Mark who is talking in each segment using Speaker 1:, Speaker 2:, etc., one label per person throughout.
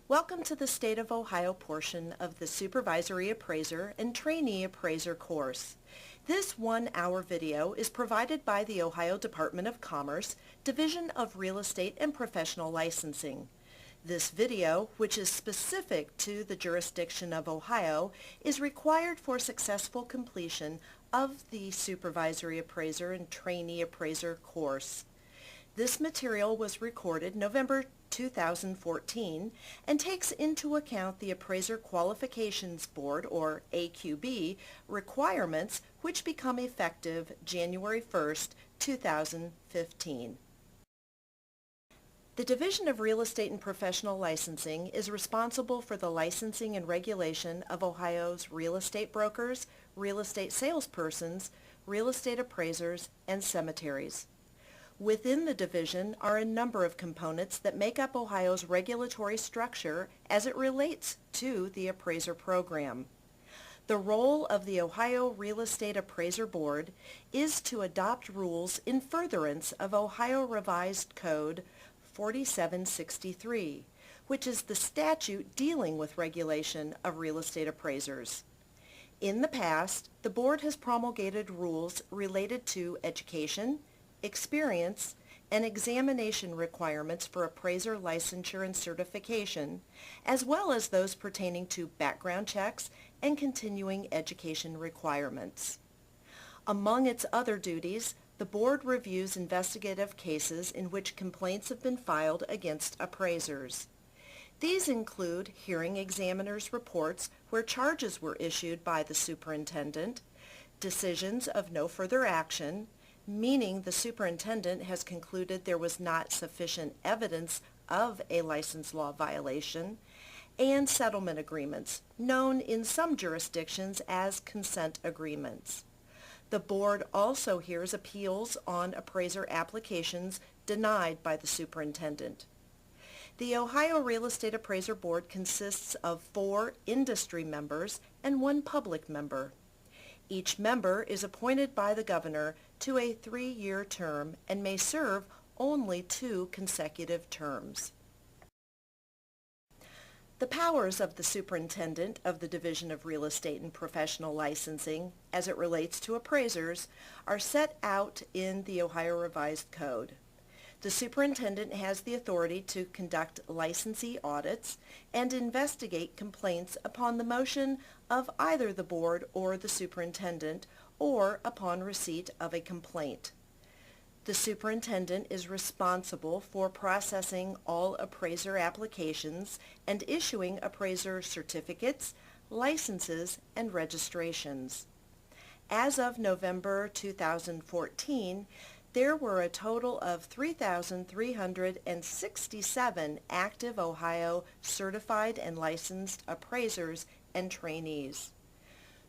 Speaker 1: Welcome to the State of Ohio portion of the Supervisory Appraiser and Trainee Appraiser course. This one-hour video is provided by the Ohio Department of Commerce, Division of Real Estate and Professional Licensing. This video, which is specific to the jurisdiction of Ohio, is required for successful completion of the Supervisory Appraiser and Trainee Appraiser course. This material was recorded November 2014 and takes into account the Appraiser Qualifications Board, or AQB, requirements which become effective January 1st, 2015. The Division of Real Estate and Professional Licensing is responsible for the licensing and regulation of Ohio's real estate brokers, real estate salespersons, real estate appraisers, and cemeteries. Within the division are a number of components that make up Ohio's regulatory structure as it relates to the appraiser program. The role of the Ohio Real Estate Appraiser Board is to adopt rules in furtherance of Ohio Revised Code 4763, which is the statute dealing with regulation of real estate appraisers. In the past, the board has promulgated rules related to education, experience, and examination requirements for appraiser licensure and certification, as well as those pertaining to background checks and continuing education requirements. Among its other duties, the board reviews investigative cases in which complaints have been filed against appraisers. These include hearing examiners' reports where charges were issued by the superintendent, decisions of no further action, meaning the superintendent has concluded there was not sufficient evidence of a license law violation, and settlement agreements, known in some jurisdictions as consent agreements. The board also hears appeals on appraiser applications denied by the superintendent. The Ohio Real Estate Appraiser Board consists of 4 industry members and 1 public member. Each member is appointed by the governor to a 3-year term and may serve only 2 consecutive terms. The powers of the superintendent of the Division of Real Estate and Professional Licensing, as it relates to appraisers, are set out in the Ohio Revised Code. The superintendent has the authority to conduct licensee audits and investigate complaints upon the motion of either the board or the superintendent, or upon receipt of a complaint. The superintendent is responsible for processing all appraiser applications and issuing appraiser certificates, licenses, and registrations. As of November 2014, there were a total of 3,367 active Ohio certified and licensed appraisers and trainees.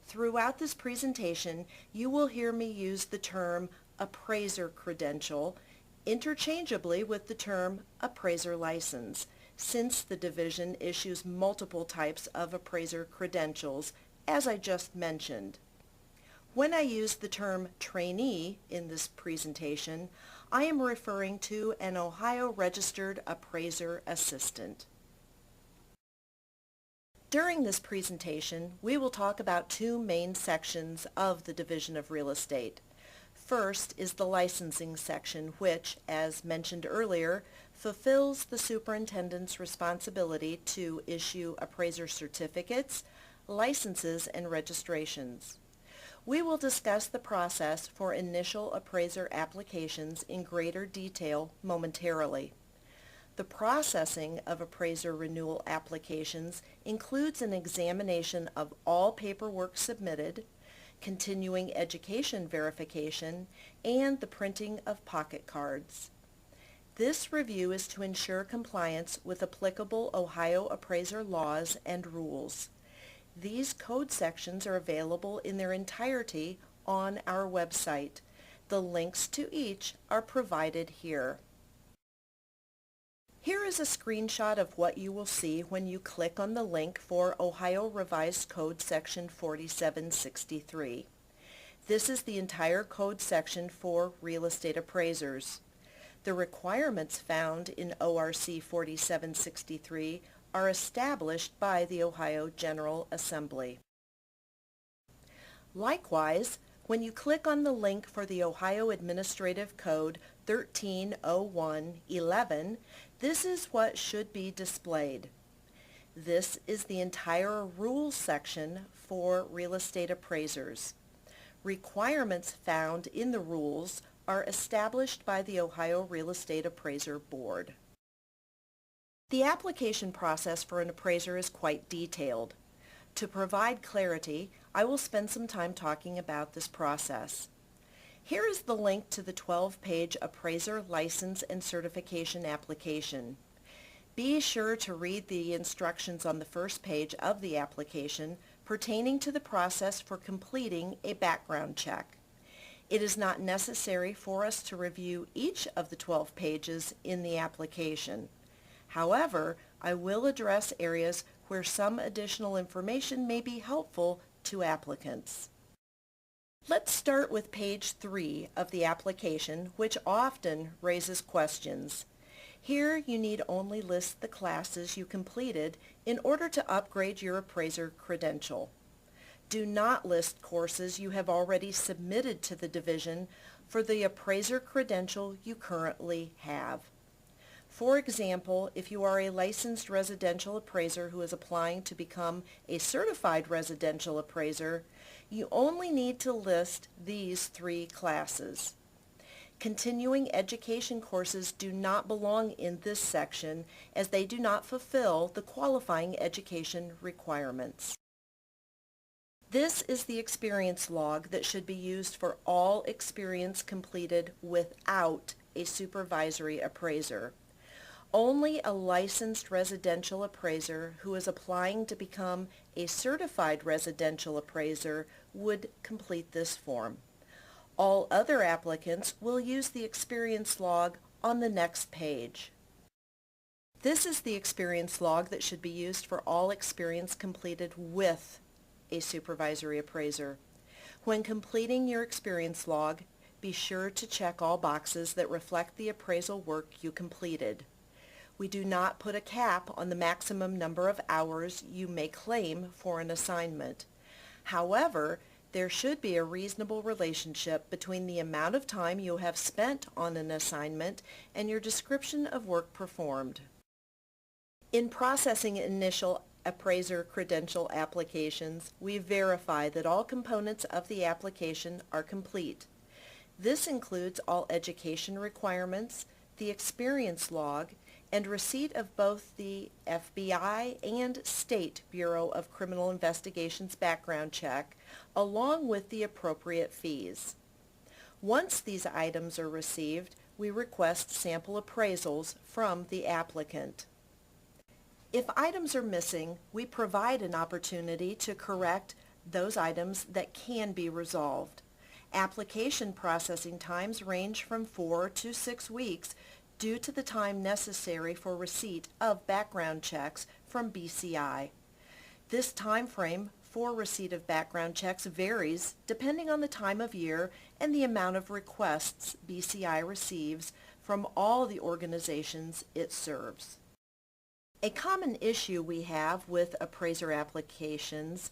Speaker 1: Throughout this presentation, you will hear me use the term appraiser credential interchangeably with the term appraiser license, since the division issues multiple types of appraiser credentials, as I just mentioned. When I use the term trainee in this presentation, I am referring to an Ohio registered appraiser assistant. During this presentation, we will talk about 2 main sections of the Division of Real Estate. First is the licensing section, which, as mentioned earlier, fulfills the superintendent's responsibility to issue appraiser certificates, licenses, and registrations. We will discuss the process for initial appraiser applications in greater detail momentarily. The processing of appraiser renewal applications includes an examination of all paperwork submitted, continuing education verification, and the printing of pocket cards. This review is to ensure compliance with applicable Ohio appraiser laws and rules. These code sections are available in their entirety on our website. The links to each are provided here. Here is a screenshot of what you will see when you click on the link for Ohio Revised Code Section 4763. This is the entire code section for real estate appraisers. The requirements found in ORC 4763 are established by the Ohio General Assembly. Likewise, when you click on the link for the Ohio Administrative Code 130111, this is what should be displayed. This is the entire rules section for real estate appraisers. Requirements found in the rules are established by the Ohio Real Estate Appraiser Board. The application process for an appraiser is quite detailed. To provide clarity, I will spend some time talking about this process. Here is the link to the 12-page appraiser license and certification application. Be sure to read the instructions on the first page of the application pertaining to the process for completing a background check. It is not necessary for us to review each of the 12 pages in the application. However, I will address areas where some additional information may be helpful to applicants. Let's start with page 3 of the application, which often raises questions. Here you need only list the classes you completed in order to upgrade your appraiser credential. Do not list courses you have already submitted to the division for the appraiser credential you currently have. For example, if you are a licensed residential appraiser who is applying to become a certified residential appraiser, you only need to list these 3 classes. Continuing education courses do not belong in this section as they do not fulfill the qualifying education requirements. This is the experience log that should be used for all experience completed without a supervisory appraiser. Only a licensed residential appraiser who is applying to become a certified residential appraiser would complete this form. All other applicants will use the experience log on the next page. This is the experience log that should be used for all experience completed with a supervisory appraiser. When completing your experience log, be sure to check all boxes that reflect the appraisal work you completed. We do not put a cap on the maximum number of hours you may claim for an assignment. However, there should be a reasonable relationship between the amount of time you have spent on an assignment and your description of work performed. In processing initial appraiser credential applications, we verify that all components of the application are complete. This includes all education requirements, the experience log, and receipt of both the FBI and State Bureau of Criminal Investigation's background check, along with the appropriate fees. Once these items are received, we request sample appraisals from the applicant. If items are missing, we provide an opportunity to correct those items that can be resolved. Application processing times range from 4 to 6 weeks due to the time necessary for receipt of background checks from BCI. This time frame for receipt of background checks varies depending on the time of year and the amount of requests BCI receives from all the organizations it serves. A common issue we have with appraiser applications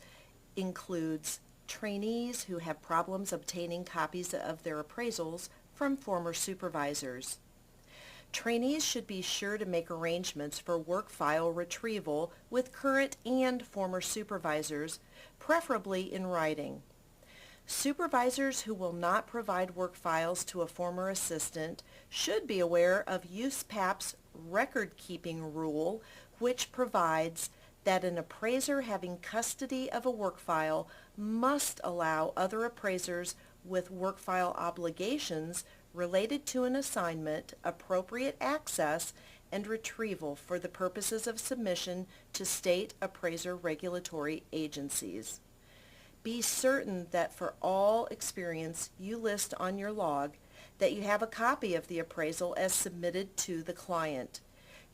Speaker 1: includes trainees who have problems obtaining copies of their appraisals from former supervisors. Trainees should be sure to make arrangements for work file retrieval with current and former supervisors, preferably in writing. Supervisors who will not provide work files to a former assistant should be aware of USPAP's record-keeping rule, which provides that an appraiser having custody of a work file must allow other appraisers with work file obligations related to an assignment appropriate access and retrieval for the purposes of submission to state appraiser regulatory agencies. Be certain that for all experience you list on your log that you have a copy of the appraisal as submitted to the client.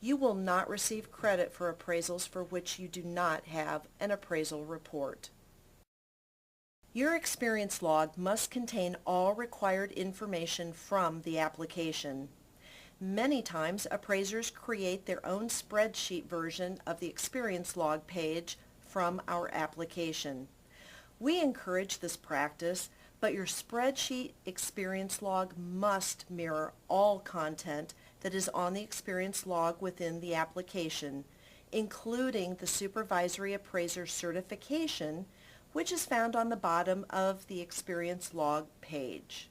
Speaker 1: You will not receive credit for appraisals for which you do not have an appraisal report. Your experience log must contain all required information from the application. Many times, appraisers create their own spreadsheet version of the experience log page from our application. We encourage this practice, but your spreadsheet experience log must mirror all content that is on the experience log within the application, including the Supervisory Appraiser certification, which is found on the bottom of the experience log page.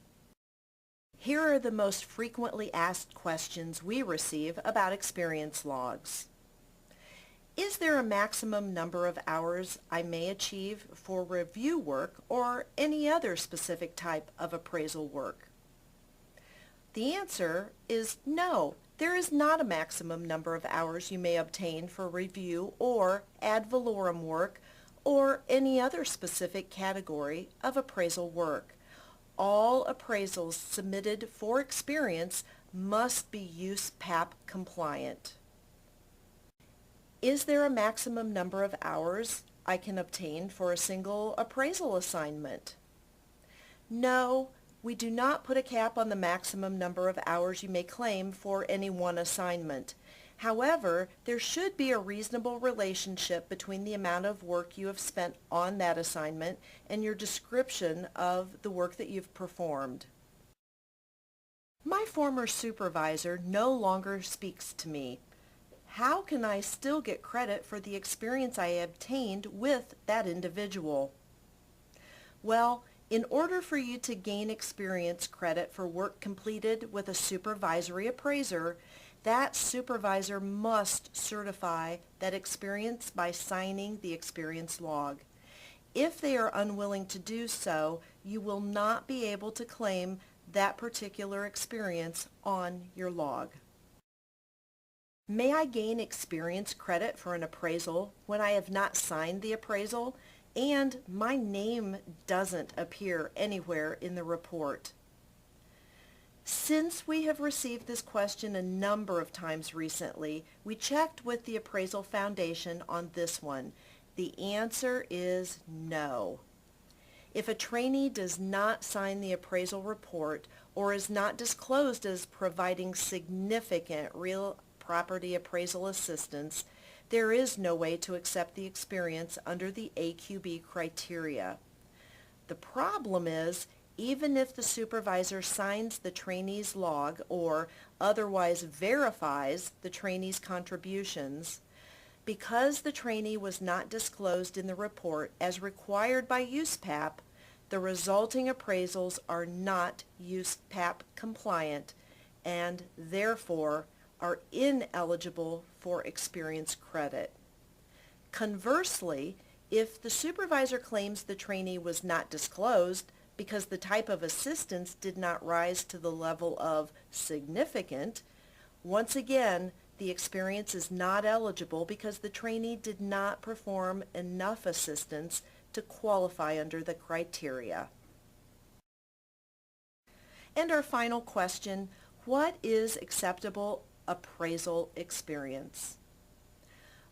Speaker 1: Here are the most frequently asked questions we receive about experience logs. Is there a maximum number of hours I may achieve for review work or any other specific type of appraisal work? The answer is no. There is not a maximum number of hours you may obtain for review or ad valorem work or any other specific category of appraisal work. All appraisals submitted for experience must be USPAP compliant. Is there a maximum number of hours I can obtain for a single appraisal assignment? No, we do not put a cap on the maximum number of hours you may claim for any one assignment. However, there should be a reasonable relationship between the amount of work you have spent on that assignment and your description of the work that you've performed. My former supervisor no longer speaks to me. How can I still get credit for the experience I obtained with that individual? Well, in order for you to gain experience credit for work completed with a supervisory appraiser, that supervisor must certify that experience by signing the experience log. If they are unwilling to do so, you will not be able to claim that particular experience on your log. May I gain experience credit for an appraisal when I have not signed the appraisal and my name doesn't appear anywhere in the report? Since we have received this question a number of times recently, we checked with the Appraisal Foundation on this one. The answer is no. If a trainee does not sign the appraisal report or is not disclosed as providing significant real property appraisal assistance, there is no way to accept the experience under the AQB criteria. The problem is, even if the supervisor signs the trainee's log or otherwise verifies the trainee's contributions, because the trainee was not disclosed in the report as required by USPAP, the resulting appraisals are not USPAP compliant and therefore are ineligible for experience credit. Conversely, if the supervisor claims the trainee was not disclosed because the type of assistance did not rise to the level of significant, once again, the experience is not eligible because the trainee did not perform enough assistance to qualify under the criteria. And our final question, what is acceptable appraisal experience?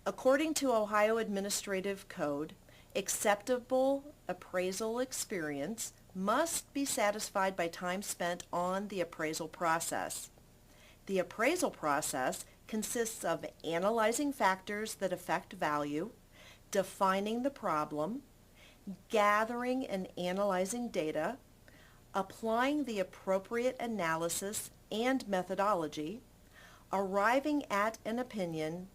Speaker 1: According to Ohio Administrative Code, acceptable appraisal experience must be satisfied by time spent on the appraisal process. The appraisal process consists of analyzing factors that affect value, defining the problem, gathering and analyzing data, applying the appropriate analysis and methodology, arriving at an opinion,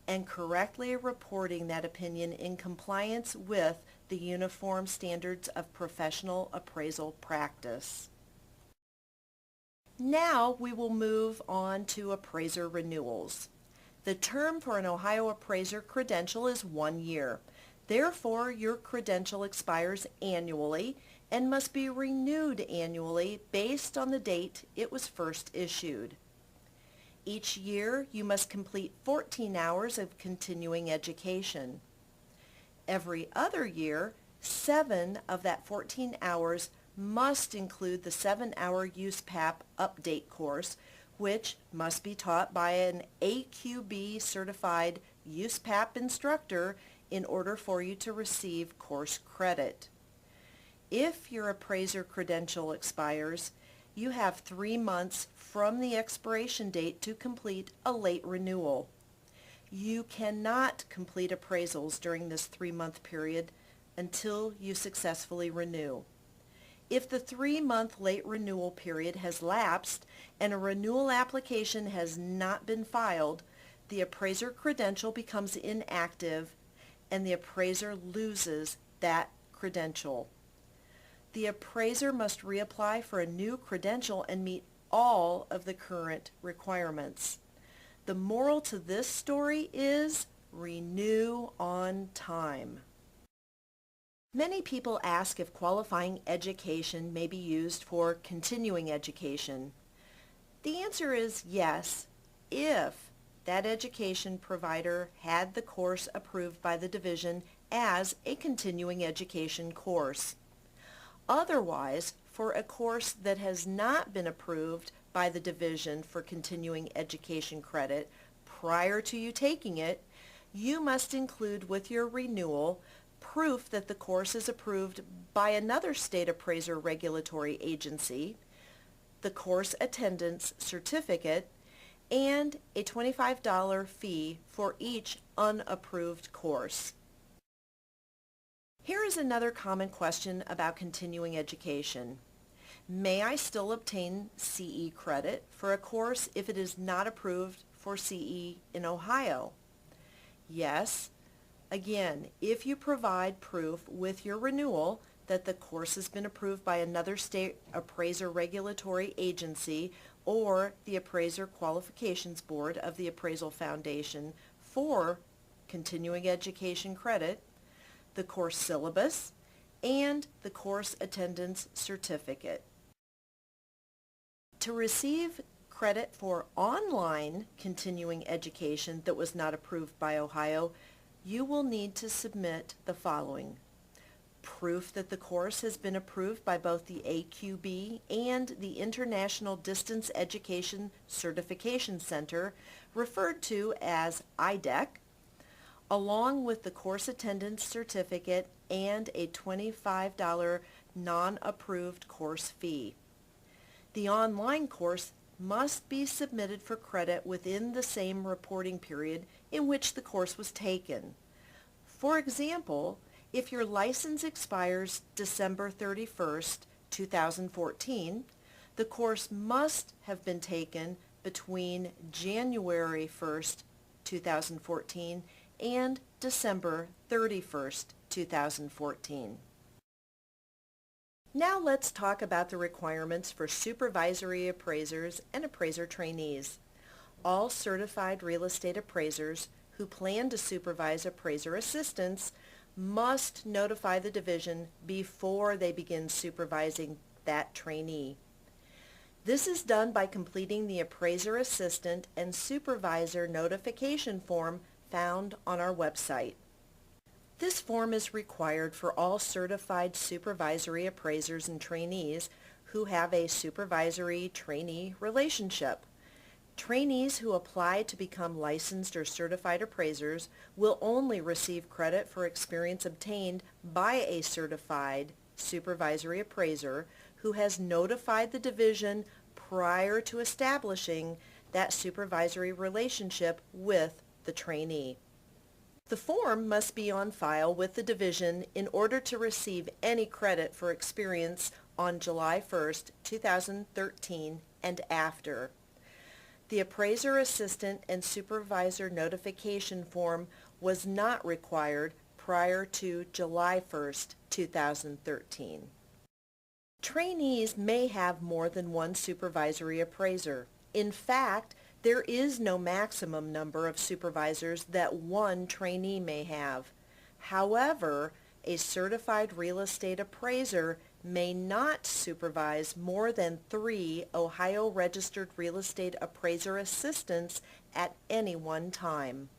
Speaker 1: and correctly reporting that opinion in compliance with the Uniform Standards of Professional Appraisal Practice. Now we will move on to appraiser renewals. The term for an Ohio appraiser credential is 1 year. Therefore, your credential expires annually and must be renewed annually based on the date it was first issued. Each year, you must complete 14 hours of continuing education. Every other year, 7 of that 14 hours must include the 7-hour USPAP update course, which must be taught by an AQB certified USPAP instructor in order for you to receive course credit. If your appraiser credential expires, you have 3 months from the expiration date to complete a late renewal. You cannot complete appraisals during this 3-month period until you successfully renew. If the 3-month late renewal period has lapsed and a renewal application has not been filed, the appraiser credential becomes inactive and the appraiser loses that credential. The appraiser must reapply for a new credential and meet all of the current requirements. The moral to this story is renew on time. Many people ask if qualifying education may be used for continuing education. The answer is yes, if that education provider had the course approved by the division as a continuing education course. Otherwise, for a course that has not been approved by the division for continuing education credit prior to you taking it, you must include with your renewal proof that the course is approved by another state appraiser regulatory agency, the course attendance certificate, and a $25 fee for each unapproved course. Here is another common question about continuing education. May I still obtain CE credit for a course if it is not approved for CE in Ohio? Yes. Again, if you provide proof with your renewal that the course has been approved by another state appraiser regulatory agency or the Appraiser Qualifications Board of the Appraisal Foundation for continuing education credit, the course syllabus, and the course attendance certificate. To receive credit for online continuing education that was not approved by Ohio, you will need to submit the following: proof that the course has been approved by both the AQB and the International Distance Education Certification Center, referred to as IDEC, along with the course attendance certificate and a $25 non-approved course fee. The online course must be submitted for credit within the same reporting period in which the course was taken. For example, if your license expires December 31st, 2014, the course must have been taken between January 1st, 2014 and December 31st, 2014. Now let's talk about the requirements for supervisory appraisers and appraiser trainees. All certified real estate appraisers who plan to supervise appraiser assistants must notify the division before they begin supervising that trainee. This is done by completing the appraiser assistant and supervisor notification form found on our website. This form is required for all certified supervisory appraisers and trainees who have a supervisory-trainee relationship. Trainees who apply to become licensed or certified appraisers will only receive credit for experience obtained by a certified supervisory appraiser who has notified the division prior to establishing that supervisory relationship with the trainee. The form must be on file with the division in order to receive any credit for experience on July 1st, 2013 and after. The appraiser assistant and supervisor notification form was not required prior to July 1st, 2013. Trainees may have more than one supervisory appraiser. In fact, there is no maximum number of supervisors that one trainee may have. However, a certified real estate appraiser may not supervise more than 3 Ohio registered real estate appraiser assistants at any one time.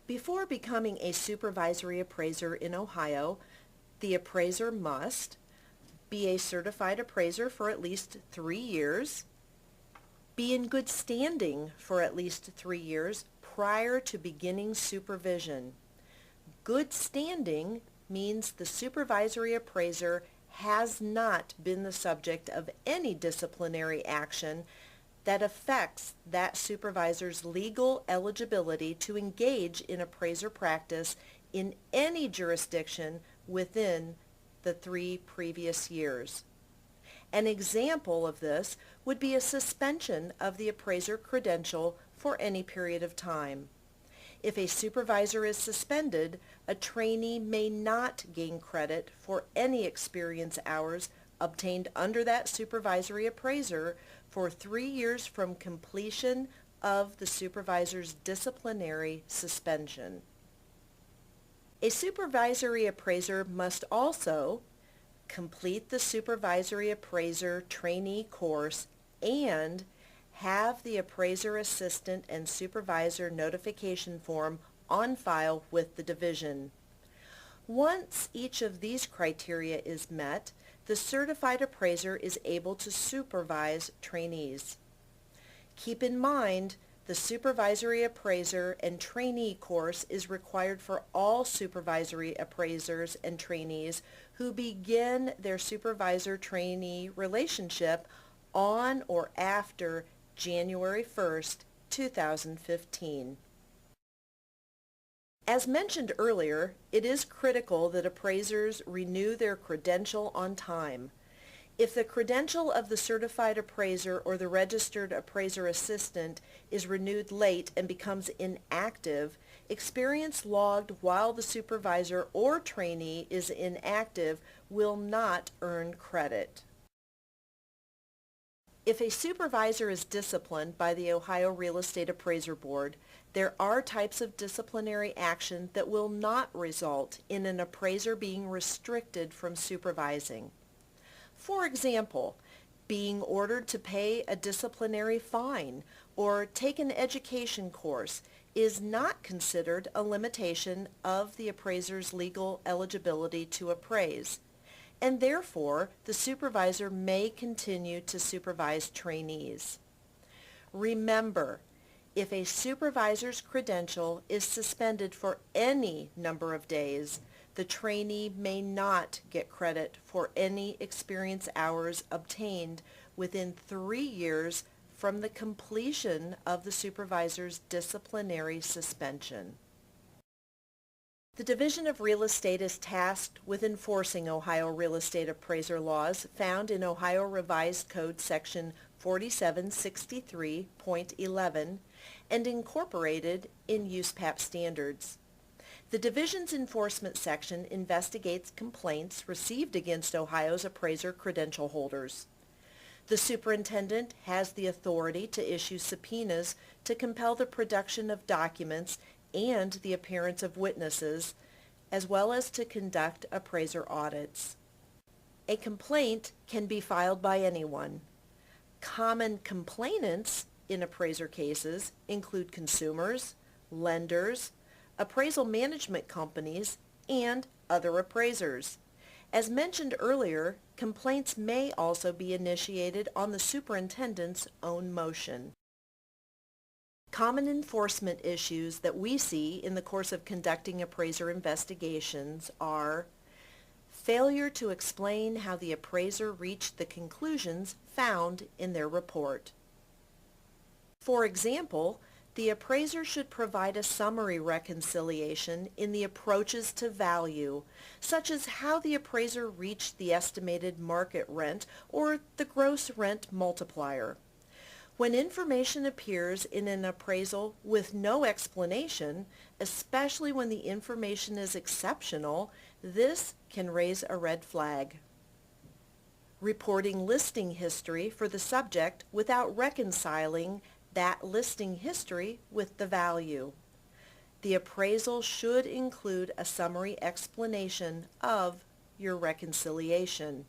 Speaker 1: Before becoming a supervisory appraiser in Ohio, the appraiser must be a certified appraiser for at least 3 years, be in good standing for at least 3 years prior to beginning supervision. Good standing means the supervisory appraiser has not been the subject of any disciplinary action that affects that supervisor's legal eligibility to engage in appraiser practice in any jurisdiction within the 3 previous years. An example of this would be a suspension of the appraiser credential for any period of time. If a supervisor is suspended, a trainee may not gain credit for any experience hours obtained under that supervisory appraiser for 3 years from completion of the supervisor's disciplinary suspension. A supervisory appraiser must also complete the Supervisory Appraiser Trainee course and have the appraiser assistant and supervisor notification form on file with the division. Once each of these criteria is met, the certified appraiser is able to supervise trainees. Keep in mind, the Supervisory Appraiser and Trainee course is required for all supervisory appraisers and trainees who begin their supervisor-trainee relationship on or after January 1st, 2015. As mentioned earlier, it is critical that appraisers renew their credential on time. If the credential of the certified appraiser or the registered appraiser assistant is renewed late and becomes inactive, experience logged while the supervisor or trainee is inactive will not earn credit. If a supervisor is disciplined by the Ohio Real Estate Appraiser Board, there are types of disciplinary action that will not result in an appraiser being restricted from supervising. For example, being ordered to pay a disciplinary fine or take an education course is not considered a limitation of the appraiser's legal eligibility to appraise, and therefore the supervisor may continue to supervise trainees. Remember, if a supervisor's credential is suspended for any number of days, the trainee may not get credit for any experience hours obtained within 3 years from the completion of the supervisor's disciplinary suspension. The Division of Real Estate is tasked with enforcing Ohio Real Estate Appraiser laws found in Ohio Revised Code Section 4763.11 and incorporated in USPAP standards. The Division's enforcement section investigates complaints received against Ohio's appraiser credential holders. The superintendent has the authority to issue subpoenas to compel the production of documents and the appearance of witnesses, as well as to conduct appraiser audits. A complaint can be filed by anyone. Common complainants in appraiser cases include consumers, lenders, appraisal management companies, and other appraisers. As mentioned earlier, complaints may also be initiated on the superintendent's own motion. Common enforcement issues that we see in the course of conducting appraiser investigations are failure to explain how the appraiser reached the conclusions found in their report. For example, the appraiser should provide a summary reconciliation in the approaches to value, such as how the appraiser reached the estimated market rent or the gross rent multiplier. When information appears in an appraisal with no explanation, especially when the information is exceptional, this can raise a red flag. Reporting listing history for the subject without reconciling that listing history with the value. The appraisal should include a summary explanation of your reconciliation.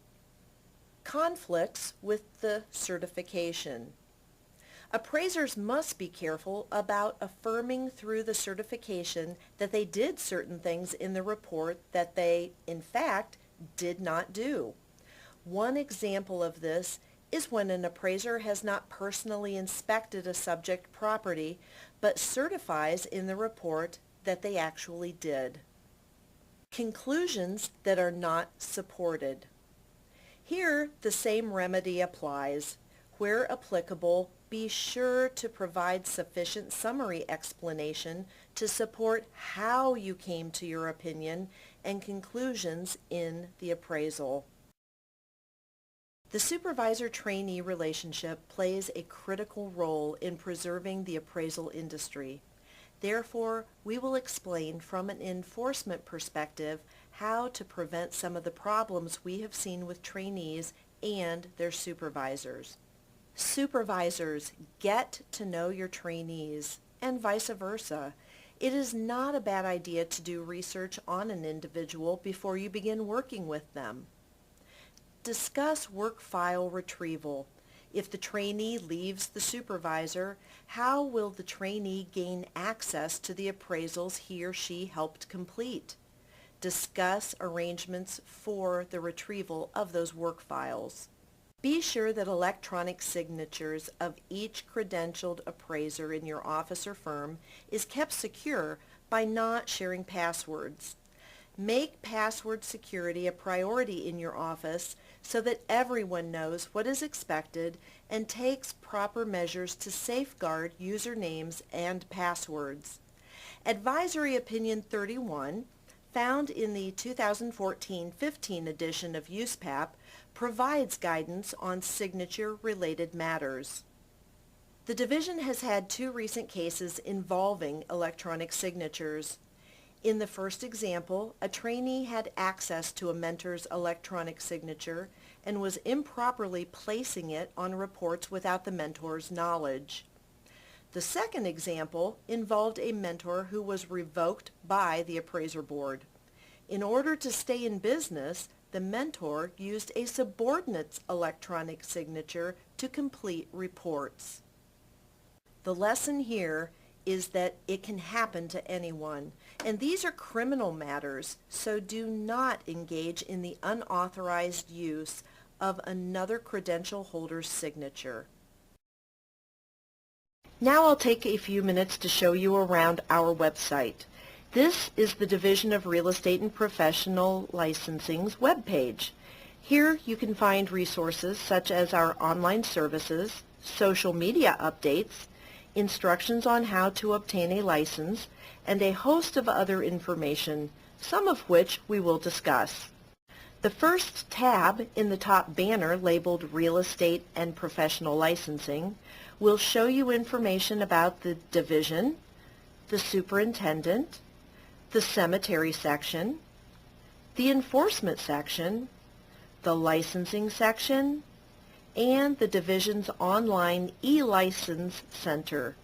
Speaker 1: Conflicts with the certification. Appraisers must be careful about affirming through the certification that they did certain things in the report that they, in fact, did not do. One example of this is when an appraiser has not personally inspected a subject property, but certifies in the report that they actually did. Conclusions that are not supported. Here, the same remedy applies. Where applicable, be sure to provide sufficient summary explanation to support how you came to your opinion and conclusions in the appraisal. The supervisor-trainee relationship plays a critical role in preserving the appraisal industry. Therefore, we will explain from an enforcement perspective how to prevent some of the problems we have seen with trainees and their supervisors. Supervisors, get to know your trainees, and vice versa. It is not a bad idea to do research on an individual before you begin working with them. Discuss work file retrieval. If the trainee leaves the supervisor, how will the trainee gain access to the appraisals he or she helped complete? Discuss arrangements for the retrieval of those work files. Be sure that electronic signatures of each credentialed appraiser in your office or firm is kept secure by not sharing passwords. Make password security a priority in your office so that everyone knows what is expected and takes proper measures to safeguard usernames and passwords. Advisory Opinion 31, found in the 2014-15 edition of USPAP, provides guidance on signature-related matters. The division has had 2 recent cases involving electronic signatures. In the first example, a trainee had access to a mentor's electronic signature and was improperly placing it on reports without the mentor's knowledge. The second example involved a mentor who was revoked by the appraiser board. In order to stay in business, the mentor used a subordinate's electronic signature to complete reports. The lesson here is that it can happen to anyone, and these are criminal matters, so do not engage in the unauthorized use of another credential holder's signature. Now I'll take a few minutes to show you around our website. This is the Division of Real Estate and Professional Licensing's webpage. Here you can find resources such as our online services, social media updates, instructions on how to obtain a license, and a host of other information, some of which we will discuss. The first tab in the top banner labeled Real Estate and Professional Licensing will show you information about the division, the superintendent, the cemetery section, the enforcement section, the licensing section, and the division's online e-license center.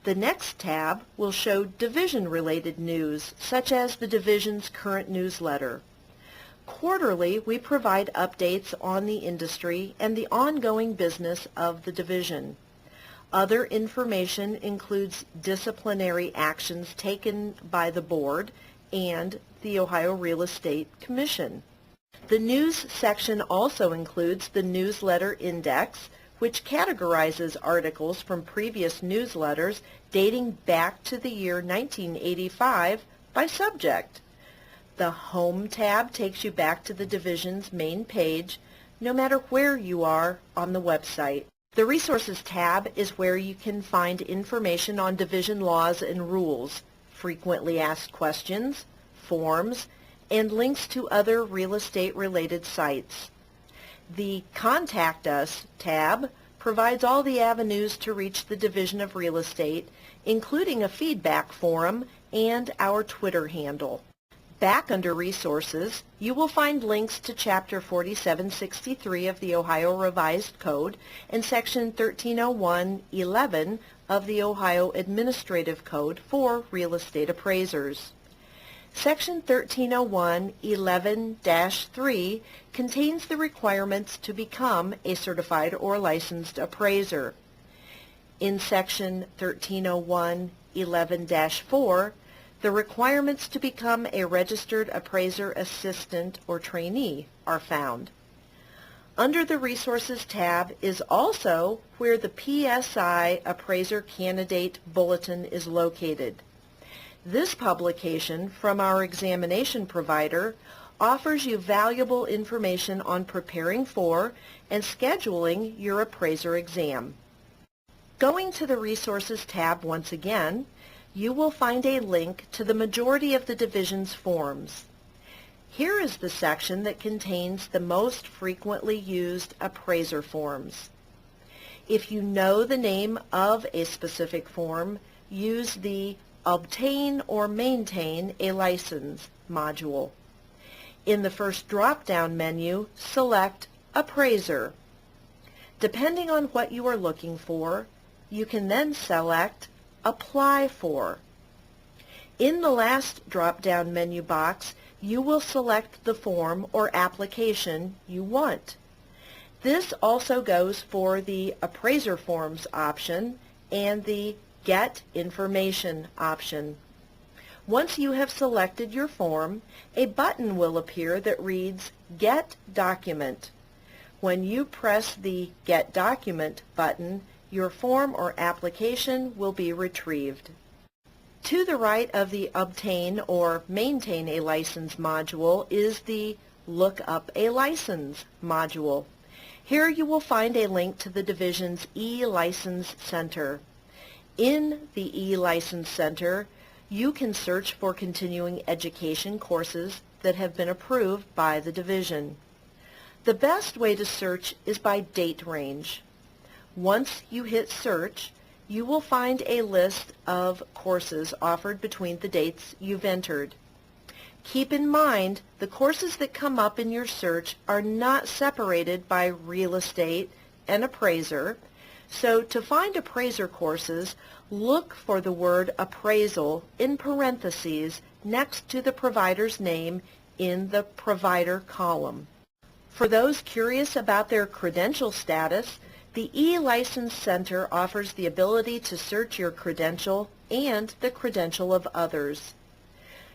Speaker 1: The next tab will show division-related news, such as the division's current newsletter. Quarterly, we provide updates on the industry and the ongoing business of the division. Other information includes disciplinary actions taken by the board and the Ohio Real Estate Commission. The news section also includes the newsletter index, which categorizes articles from previous newsletters dating back to the year 1985 by subject. The Home tab takes you back to the division's main page, no matter where you are on the website. The Resources tab is where you can find information on division laws and rules, frequently asked questions, forms, and links to other real estate-related sites. The Contact Us tab provides all the avenues to reach the Division of Real Estate, including a feedback forum and our Twitter handle. Back under Resources, you will find links to Chapter 4763 of the Ohio Revised Code and Section 1301(11) of the Ohio Administrative Code for real estate appraisers. Section 1301(11)(3) contains the requirements to become a certified or licensed appraiser. In Section 1301(11)(4), the requirements to become a registered appraiser assistant or trainee are found. Under the Resources tab is also where the PSI Appraiser Candidate Bulletin is located. This publication from our examination provider offers you valuable information on preparing for and scheduling your appraiser exam. Going to the Resources tab once again, you will find a link to the majority of the division's forms. Here is the section that contains the most frequently used appraiser forms. If you know the name of a specific form, use the Obtain or Maintain a License module. In the first drop-down menu, select Appraiser. Depending on what you are looking for, you can then select Apply For. In the last drop-down menu box, you will select the form or application you want. This also goes for the Appraiser Forms option and the Get Information option. Once you have selected your form, a button will appear that reads Get Document. When you press the Get Document button, your form or application will be retrieved. To the right of the Obtain or Maintain a License module is the Look Up a License module. Here you will find a link to the division's e-License Center. In the e-License Center, you can search for continuing education courses that have been approved by the division. The best way to search is by date range. Once you hit search, you will find a list of courses offered between the dates you've entered. Keep in mind, the courses that come up in your search are not separated by real estate and appraiser, so to find appraiser courses, look for the word appraisal in parentheses next to the provider's name in the provider column. For those curious about their credential status, the e-License Center offers the ability to search your credential and the credential of others.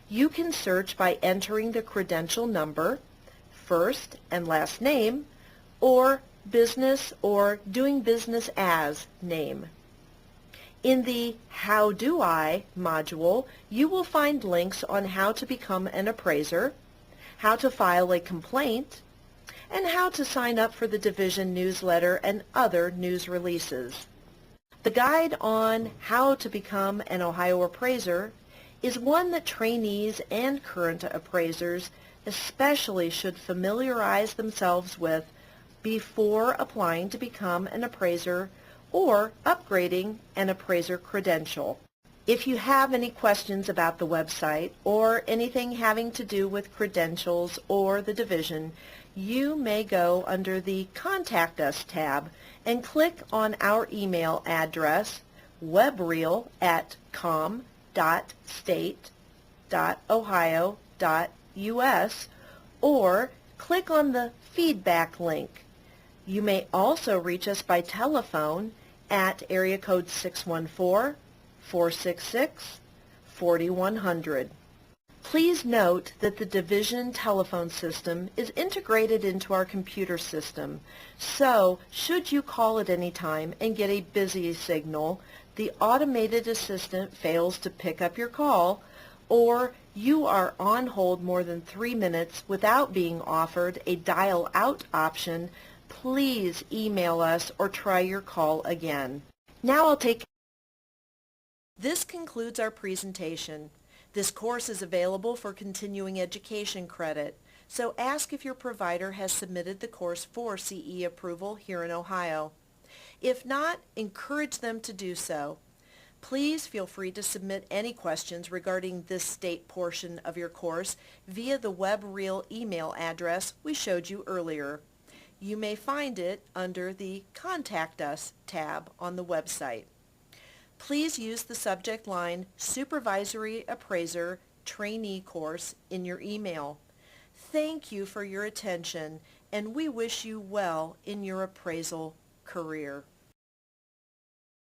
Speaker 1: You can search by entering the credential number, first and last name, or business or doing business as name. In the How Do I module, you will find links on how to become an appraiser, how to file a complaint, and how to sign up for the division newsletter and other news releases. The guide on how to become an Ohio appraiser is one that trainees and current appraisers especially should familiarize themselves with before applying to become an appraiser or upgrading an appraiser credential. If you have any questions about the website or anything having to do with credentials or the division, you may go under the Contact Us tab and click on our email address, webreel@com.state.ohio.us, or click on the feedback link. You may also reach us by telephone at area code 614-466-4100. Please note that the division telephone system is integrated into our computer system, so should you call at any time and get a busy signal, the automated assistant fails to pick up your call, or you are on hold more than 3 minutes without being offered a dial-out option, please email us or try your call again. Now I'll take... This concludes our presentation. This course is available for continuing education credit, so ask if your provider has submitted the course for CE approval here in Ohio. If not, encourage them to do so. Please feel free to submit any questions regarding this state portion of your course via the WebReel email address we showed you earlier. You may find it under the Contact Us tab on the website. Please use the subject line Supervisory Appraiser Trainee Course in your email. Thank you for your attention, and we wish you well in your appraisal career.